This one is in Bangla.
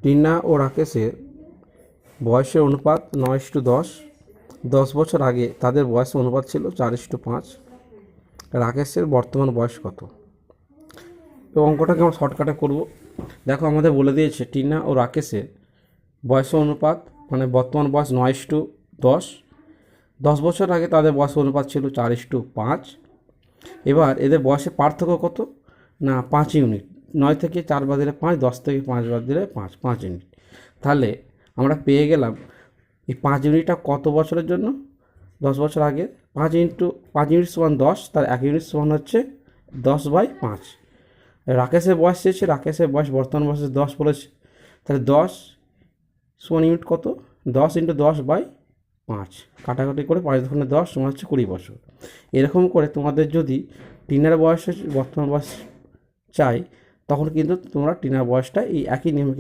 টিনা ও রাকেশের বয়সের অনুপাত 9:10। 10 বছর আগে তাদের বয়সের অনুপাত ছিল 4:5। রাকেশের বর্তমান বয়স কত? তো অঙ্কটাকে আমরা শর্টকাটে করব। দেখো, আমাদের বলে দিয়েছে টিনা ও রাকেশের বয়সের অনুপাত, মানে বর্তমান বয়স 9:10। 10 বছর আগে তাদের বয়সের অনুপাত ছিল 4:5। এবার এদের বয়সের পার্থক্য কত? না, 5 ইউনিট। 9 থেকে 4 বাদ দিলে 5, 10 থেকে 5 বাদ দিলে 5 ইউনিট। তাহলে আমরা পেয়ে গেলাম এই 5 ইউনিটটা কত বছরের জন্য? 10 বছর আগে। 5 ইউনিট সমান 10, তার 1 ইউনিট সমান হচ্ছে 10/5। রাকেশের বয়স চেয়েছে, রাকেশের বয়স বর্তমান বয়সে 10 বলেছে, তাহলে 10 সমান ইউনিট কত? 10 × 10/5। কাটাকাটি করে 5 দশমিক 10 সমান হচ্ছে 20 বছর। এরকম করে তোমাদের যদি টিনার বয়সের বর্তমান বয়স চাই, তখন কিন্তু তোমরা টিনার বয়সটা এই একই নিয়মে